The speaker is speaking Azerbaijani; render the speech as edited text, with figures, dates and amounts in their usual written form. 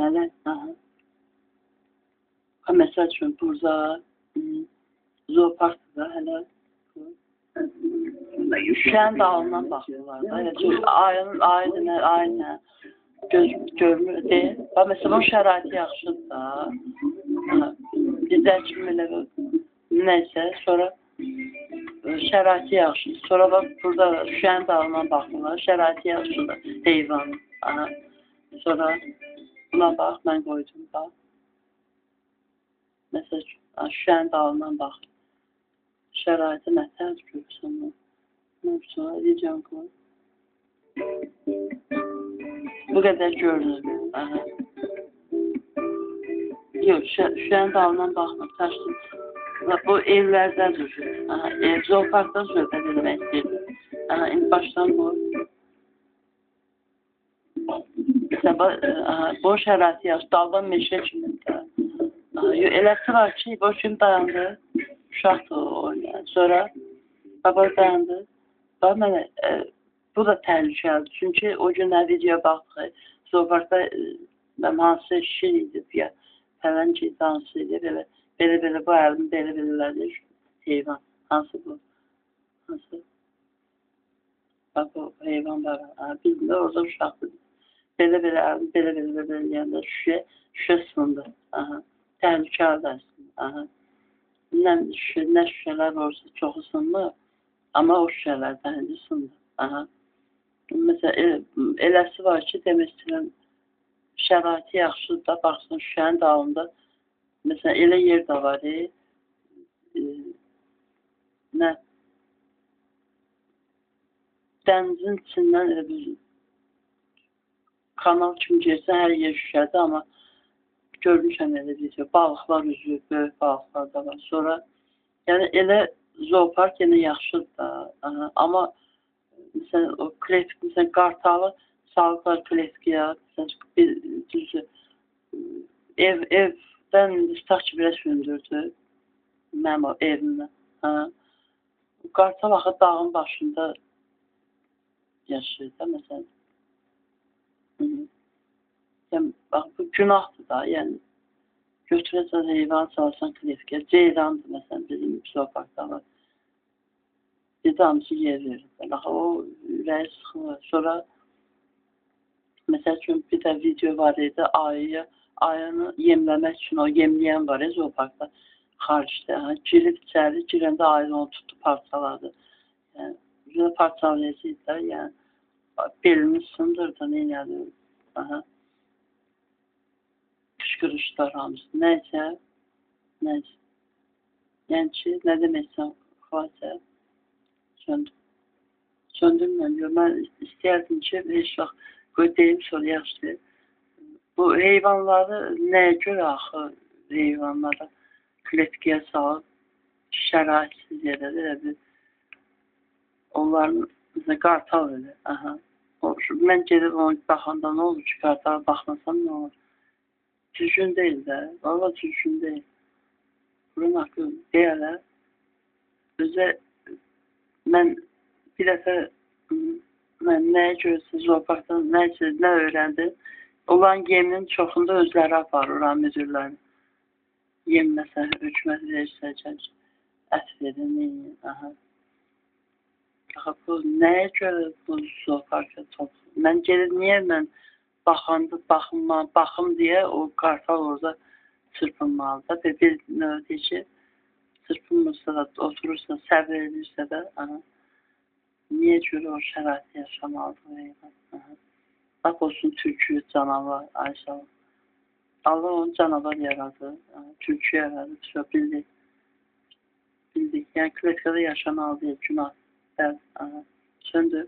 etməli. Məsəl üçün, burada zooparkda hələ şüşənin dalından baxırlar da. Aynen göz görmür deyil. Məsələn, o şəraiti yaxşıdır da. Bizlər kimi elə nəysə, sonra şəraiti yaxşıdır. Sonra bax, burada şüşənin dalından baxırlar. Şəraiti yaxşıdır heyvanın. Sonra buna bax, mən qoydum bax. Məsəl üçün, şüşənin dalından baxır. Şəraiti nətər görürsən o? Sonra edəcəm qoy. Bu qədər görünür. Yox, şüşənin dalından baxmır, taşdır. Bu evlərdədir. Zooparkdan söhbət etmək istəyirdim. İndi başdan qoy. Bu şəraiti yaxşı, daldan meşə kimidir. Eləsi var ki, bu gün dayandı. Uşaq da oynayır. Sonra baba dayandı. Bax, mənə bu da təhlükəlidir. Çünki o gün nə video baxdıq. Zooparkda hansı şir idi ya. Fələn ki, hansı idi. Belə bu əlim belə heyvan. Hansı bu? Hansı? Bax, bu heyvan var. Bilmir, orada uşaqdır. Belə əlim belə deyəndə şüşə sındı. Təhlükəlidir əslində. Nə şüşələr olsa çox ısınmır. Amma o şüşələrdən indi sındı. Məsələn, eləsi var ki, demək istəyirəm, şəraiti yaxşıdır da, baxsın şüşənin dalında. Məsələn, elə yer də var, dənizin içindən elə bir kanal kimi girsən, hər yer şüşədir, amma görmüşəm elə video, balıqlar üzür, böyük balıqlar da var. Sonra, yəni elə zoopark yenə yaxşıdır da, amma məsələn, o kletik, məsələn, qartalı salıblar kletkiyə, məsələn, düzü, evdən tutaq ki, belə sündürdü, mənim o evimdə. Qartal axı dağın başında yaşayır da, məsələn. Yəni, bax, bu günahdır da, yəni, götürəcək heyvan salsan kletkiyə, ceyrandır, məsələn, bizim zooparkda var. Bir də hamısı yer verir. O ürəyi sıxılır. Sonra məsəl üçün bir də video var idi, ayını yemləmək üçün o yemləyən var, zooparkda xaricdə. Girib içəri, girəndə ayını onu tutdu, parçaladı. Yəni, parçalayacaq da, yəni, belini sındırdı, neynədir? Qışqırışlar hamısı. Nəysə, yəni ki, nə deməksən, xalatə? Söndürməm, mən istəyərdim ki, heç vaxt qoy deyim, sonra yaxşı. Bu heyvanları nəyə görə axı heyvanlara kletkiyə salıb, şəraitsiz yerə, onların, bizə qartal elə. Mən gedib onu baxanda nə olur ki, qartala baxmasam nə olur? Düzgün deyil də, valla düzgün deyil. Bunun haqqı deyələ, özə mən bir dəfə nəyə görürsünüz, zooparkdan nə öyrəndim? Olan yeminin çoxunda özləri aparır, müdürləri. Yem məsələn, hökumət verirsə, ət verir, neyin? Nəyə görə bu zooparka toplu? Mən gedir, niyə mən baxım deyə o qartal orada çırpınmalıdır. Bir növdə ki, çırpınmırsa da, oturursa, səbir edirsə də, niyə görə o şəraiti yaşamalıdır heyvan? Bax olsun, tülkü, canavar, Ayşə. Allah onu canavar yaradı, tülkü yaradı, bildik. Yəni, kletkada yaşamalı deyil, günah, söndür.